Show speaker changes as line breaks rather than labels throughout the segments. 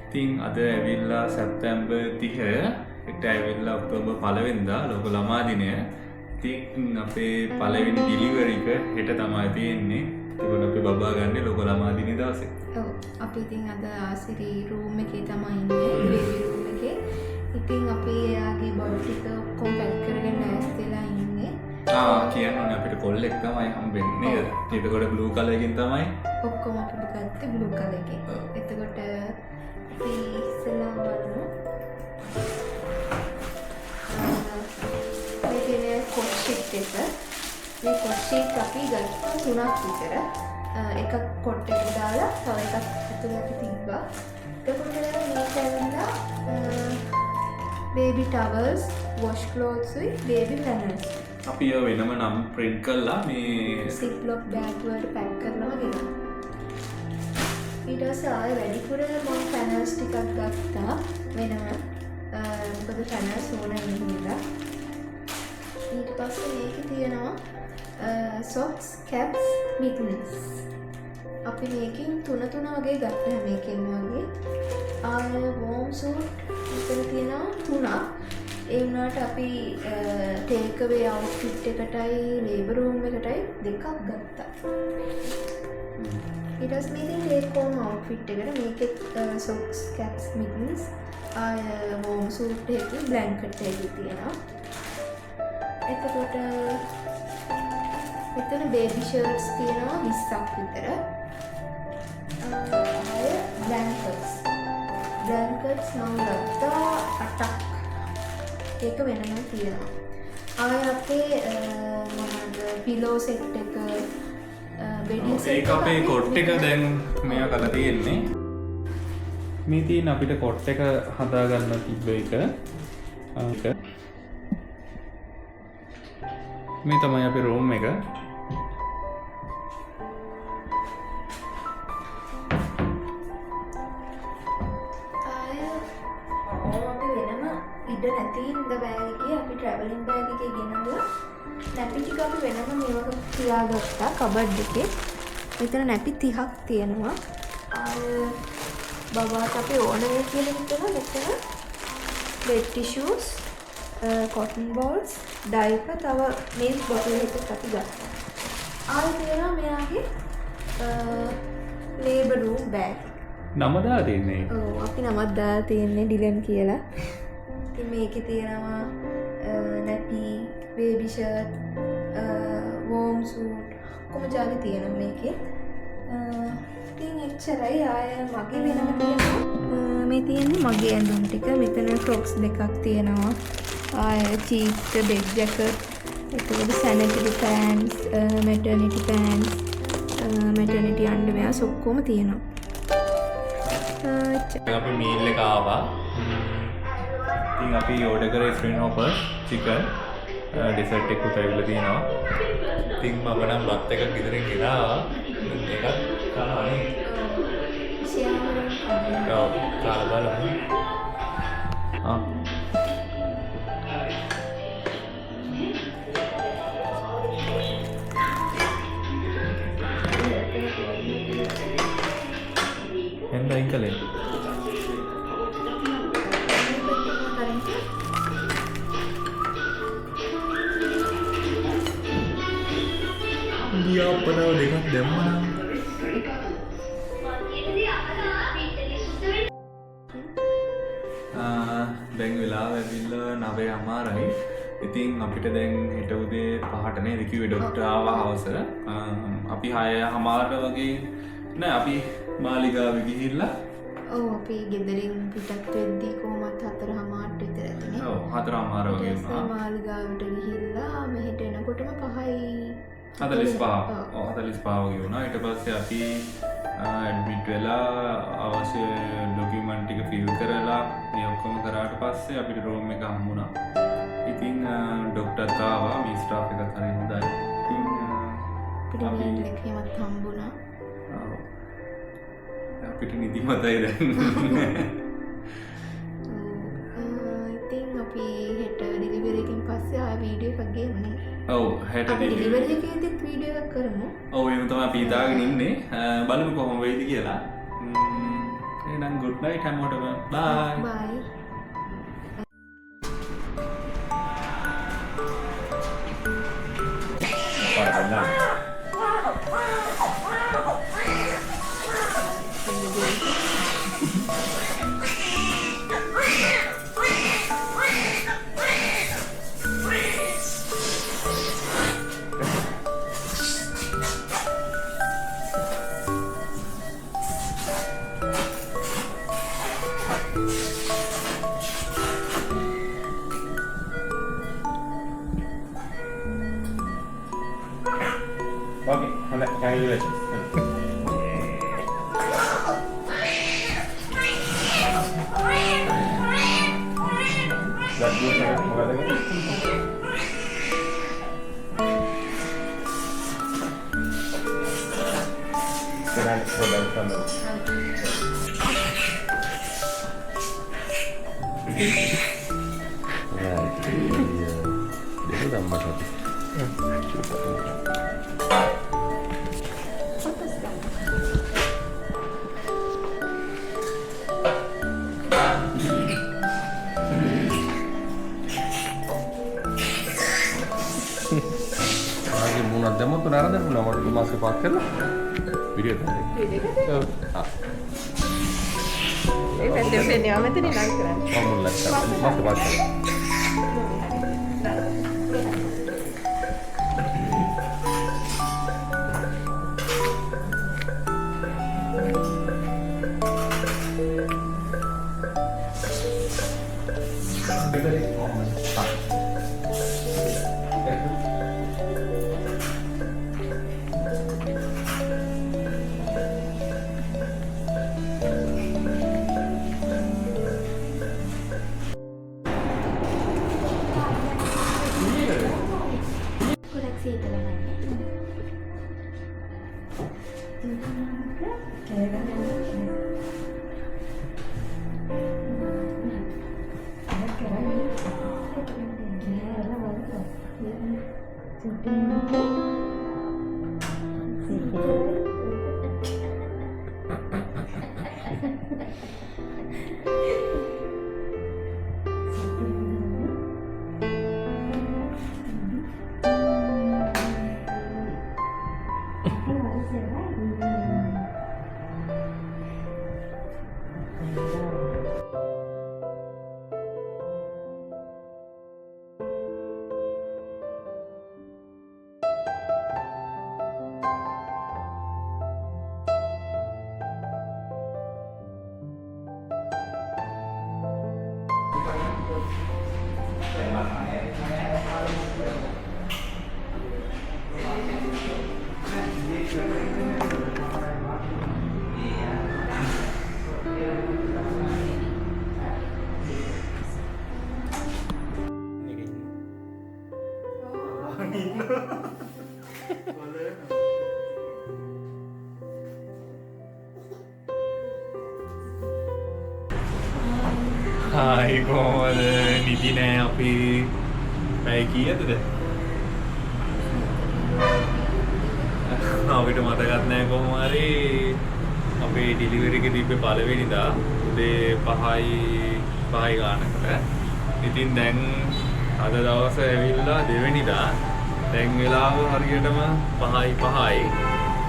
ඉතින් අද ඇවිල්ලා සැප්තැම්බර් 30 හෙට ඇවිල්ලා ඔක්තෝබර් 1 වෙනිදා ලෝක ළමා දිනය. ඉතින් අපේ පළවෙනි ඩිලිවරි එක හෙට තමයි තියෙන්නේ. ඒකෝට අපි බබා ගන්නේ ලෝක ළමා දිනේ දවසේ.
ඔව් අපි ඉතින් අද ආසිරි රූම් එකේ තමයි ඉන්නේ බේබි රූම් එකේ. ඉතින් අපි එයාගේ බොඩි ටික ඔක්කොම පැක් කරගෙන නැස්තිලා ඉන්නේ.
කියන්නේ අපිට කොල්ලෙක් තමයි හම්බෙන්නේ. ඒකෝට බ්ලූ කලර් එකකින් තමයි
ඔක්කොම අපි ගත්තේ බ්ලූ කලර් එකේ. එතකොට අපි ඉස්සෙල්ලා බලමු. මේ තියෙන කොට් ෂීට් එක. මේ කොට් ෂීට් අපි ගත්තා 3ක් විතර. එකක් කොට් එකට දාලා තව එකක් ඇතුළට තිබ්බා. එතකොට මේක ඇවිල්ලා baby towels, wash clothes with baby panels.
අපි ඒව වෙනම නම් print කරලා මේ
ziploc bag වලට pack කරනවා ගෙනා. ඊට පස්සේ ආයෙ වැඩිපුර මම panels ටිකක් ගත්තා වෙනම. මොකද panels ඕන ඉන්නවා. ඊට පස්සේ මේකේ තියෙනවා socks, caps, mittens. අපි මේකෙන් තුන වගේ ගත්තා හැම එකෙන්ම වගේ. ආයෙ warm suit මෙතන තියෙනවා 3ක්. ඒ වුණාට අපි ටේක් අවේ අවුට්ෆිට් එකටයි ලේබර් රූම් එකටයි 2ක් ගත්තා. ඊට පස්සේ මේකෙන් ටේක් හෝම් අවුට්ෆිට් එකට මේකෙත් socks, caps, mittens, warm suit එකේ blanket එකේ තියෙනවා. එතකොට මෙතන baby shirts තියෙනවා 20ක් විතර. blankets නම් ගත්තා 8ක්. ඒක වෙනම තියෙනවා. ආයෙ අපේ මොනවද පිලෝ සෙට් එක බෙඩින් සෙට්
ඒක අපේ කොට් එක දැන් මෙයා කරලා තියෙන්නේ. මේ තියෙන අපිට කොට් එක හදාගන්න තිබ්බ එක. මේ තමයි අපේ රූම් එක.
ඉඩ නැති හින්දා බෑග් එකේ අපි ට්‍රැවලින් බෑග් එකේ ගෙනල්ලා නැපි ටික අපි වෙනම මේවක තියාගත්තා කබඩ් එකේ. මෙතන නැපි 30ක් තියෙනවා. බබාට අපි ඕන වේ කියලා හිතන මෙතන bed tissues, cotton balls, diaper, තව milk bottle එකක් අපි ගත්තා. ආයෙ තියෙනවා මෙයාගේ labor room bag.
නම දාලා තියෙන්නේ.
ඔව් අපි නමක් දාලා තියෙන්නේ ඩිලන් කියලා. මේකේ තියෙනවා නැපි, බේබි ෂර්ට්, වෝම් සූට් කොහොම ජාති තියෙනවා මේකේ. ඉතින් එච්චරයි. ආය මගේ වෙනම තියෙනවා. මේ තියෙන්නේ මගේ ඇඳුම් ටික. මෙතන ක්‍රොක්ස් දෙකක් තියෙනවා. ආය චීප් බෙඩ් ජැකට්, එතකොට සැනිටරි පෑන්ට්ස්, මැටර්නිටි පෑන්ට්ස්, මැටර්නිටි අන්ඩර්වෙයර්ස් ඔක්කොම තියෙනවා.
අපි මීල් එක ආවා. ඉතින් අපි ඕඩර් කරේ ස්ප්‍රින් හොපර් චිකන් ඩෙසර්ට් එකකුත් ඇවිල්ලා තියෙනවා. ඉතින් මම නම් බත් එකක් ගෙදරින් ගෙනාවා. මේකත් කනවා නේ. ඔව් කාලා බලමු. එන්න ඉංකලේ. අපනව දෙකක් දැම්මනම් දැන් වෙලාව ඇවිල්ලා 9:00යි. ඉතින් අපිට දැන් හෙට උදේ 5ට නේද කිව්වේ ඩොක්ටර් ආවා හවස. අපි 6:00 වගේ නෑ අපි මාලිගාවේ ගිහිල්ලා
ඔව් අපි ගෙදරින් පිටත් වෙද්දී කොහොමත් 4:00 විතර ඇතිනේ.
ඔව් 4:00 වගේ වුණා.
මාලිගාවට ගිහිල්ලා මෙහෙට එනකොටම 5:45
වගේ වුණා. ඊට පස්සේ අපි ඇඩ්මිට් වෙලා අවශ්‍ය ඩොකියුමන්ට් ටික ෆිල් කරලා මේ ඔක්කොම කරාට පස්සේ අපිට රූම් එක හම්බුණා. ඉතින් ඩොක්ටර්ත් ආවා. මේ ස්ටාෆ් එකත් හරි හොඳයි. ඉතින්
අපි ලෙක්කෙමත් හම්බුණා.
අපිට නිදිමතයි දැන්.
ඉතින් අපි හෙට ඩිලිවරි එකකින් පස්සේ ආයෙ වීඩියෝ එකක් ගේමු.
ඔව් හෙට
ඩිලිවරි එකේදීත් වීඩියෝ එකක් කරමු.
ඔව් එහෙම තමයි අපි හිතාගෙන ඉන්නේ. බලමු කොහොම වෙයිද කියලා. එහෙනම් good night හැමෝටම. bye.
bye.
Okay, kaya ulit. Dia tambah satu. Demo tuh nara dan nomor itu masih pakai lah video tadi. Video kan?
Ini amat ini kan?
Kamu lihat masih pakai.
Koleksi itu lah.
Hai කොහොමද නිදි නෑ අපි පැය කීයටද අපිට මතකත් නෑ කොහොම හරි අපේ ඩෙලිවරි එක තිබ්බේ පළවෙනිදා උදේ 5යි ගානකට. ඉතින් දැන් අද දවසේ ඇවිල්ලා දෙවෙනිදා දැන් වෙලාව හරියටම 5යි.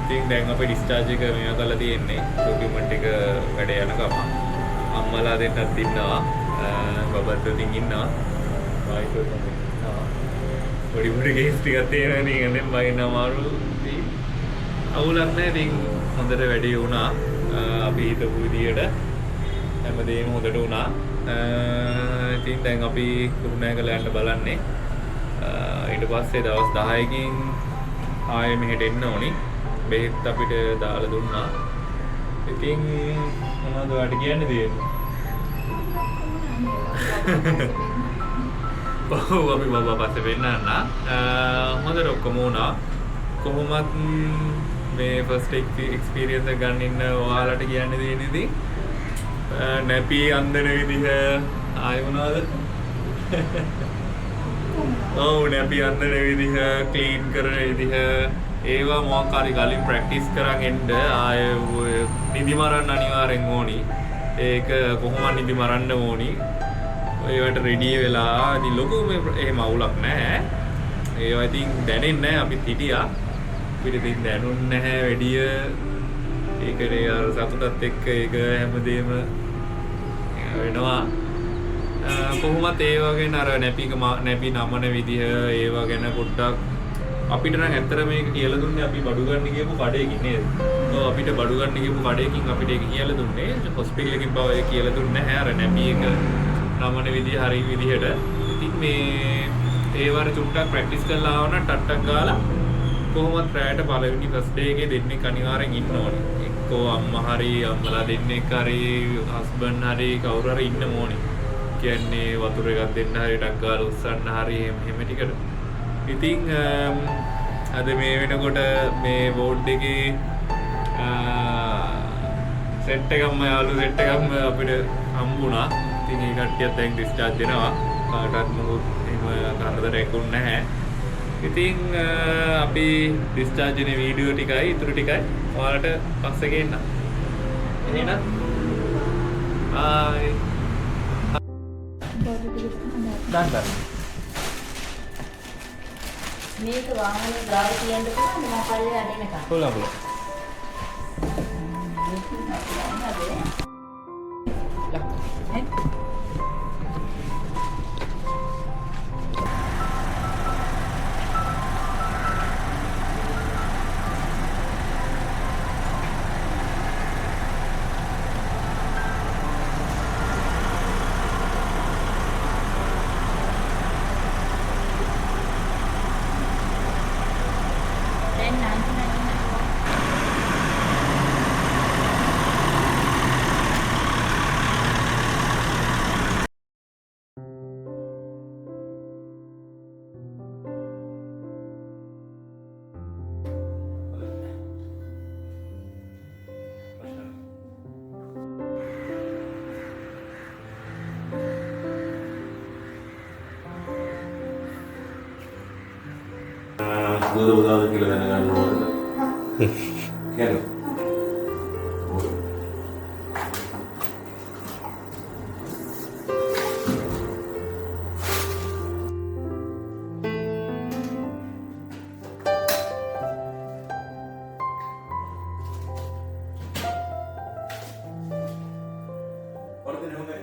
ඉතින් දැන් අපේ ඩිස්චාර්ජ් එක මේවා කරලා තියෙන්නේ ඩොකියුමන්ට් එක වැඩ යන ගමන්. අම්මලා දෙන්නත් ඉන්නවා බබත් දෙන්න ඉන්නවා වයිෆත් ඉන්නවා පොඩි පොඩි කේස් ටිකක් තියෙනවා නේ දැන් බයින්න අමාරු අවුලක් නැහැ ඉතින් හොඳට වැඩි වුණා අපි හිතපු විදියට හැමදේම හොඳට වුණා ඉතින් දැන් අපි කුරුණෑගල යන්න බලන්නේ ඊට පස්සේ දවස් 10කින් ආයෙ මෙහෙට එන්න ඕනි බෙහෙත් අපිට දාලා දුන්නා ඉතින් මොනවද ඔයාලට කියන්න තියෙන්නේ? ඔව් අපි බබා පස්සේ වෙන්නන්න. හොඳට ඔක්කොම වුණා. කොහොමත් මේ ෆස්ට් එක්ස්පීරියන්ස් එක ගන්න ඉන්න ඔයාලට කියන්න තියෙන්නේ ඉතින් නැපි අන්දන විදිහ ආයෙ මොනවද? ඔව් නැපි අන්දන විදිහ ක්ලීන් කරන විදිහ ඒවා මොකක් හරි කලින් ප්‍රැක්ටිස් කරන් එන්න ආයෙ නිදි මරන්න අනිවාර්යෙන් ඕනි. ඒක කොහොමද ඉදි මරන්න ඕනි ඒවට රෙඩි වෙලා ඉතින් ලොකු එහෙම අවුලක් නැහැ ඒවා ඉතින් දැනෙන්නේ නැහැ අපිත් හිටියා අපිට ඉතින් දැනුන්නේ නැහැ වැඩිය ඒකනේ අර සතුටත් එක්ක ඒක හැමදේම වෙනවා කොහොමත් ඒ වගේ අර නැපි නමන විදිහ ඒවා ගැන පොඩ්ඩක් අපිට නම් ඇත්තට මේක කියලා දුන්නේ අපි බඩු ගන්න ගියපු කඩේකින් නේද? ඔව් අපිට බඩු ගන්න ගියපු කඩේකින් අපිට ඒක කියලා දුන්නේ හොස්පිටල් එකකින් බව ඒක කියලා දුන්නේ නැහැ අර නැපි එක නමන විදිහ හරි විදිහට. ඉතින් මේ ඒ වර චුට්ටක් ප්‍රැක්ටිස් කරලා ආවම ටට්ටක් ගාලා කොහොමත් රැයට පළවෙනි ෆස්ට් ඩේ එකේ දෙන්නෙක් අනිවාර්යෙන් ඉන්න ඕනේ. එක්කෝ අම්මා හරි අම්මලා දෙන්නෙක් හරි හස්බන්ඩ් හරි කවුරු හරි ඉන්න ඕනේ. කියන්නේ වතුර එකක් දෙන්න හරි ටක් ගාලා උස්සන්න හරි එහෙම ටිකට. ඉතින් අද මේ වෙනකොට මේ බෝඩ් එකේ සෙට් එකක්ම යාළු සෙට් එකක්ම අපිට හම්බුණා. ඉතින් ඒ කට්ටියත් දැන් ඩිස්චාර්ජ් වෙනවා. කාටවත් මොකුත් එහෙම කරදරයක් වුණ නැහැ. ඉතින් අපි ඩිස්චාර්ජ් වෙන වීඩියෝ ටිකයි ඉතුරු ටිකයි ඔයාලට පස්සේ ගේන්න. එහෙනම් ආයි
දන්න
මේක වාහනේ ගාව තියන්න පුළුවන් මම පල්ලේ අදිනකම්.
පුළුවන්.
දැන් 99
සුවද උදාද කියලා දැනගන්න ඕනද? කියන්න. වරදින හොඳයි.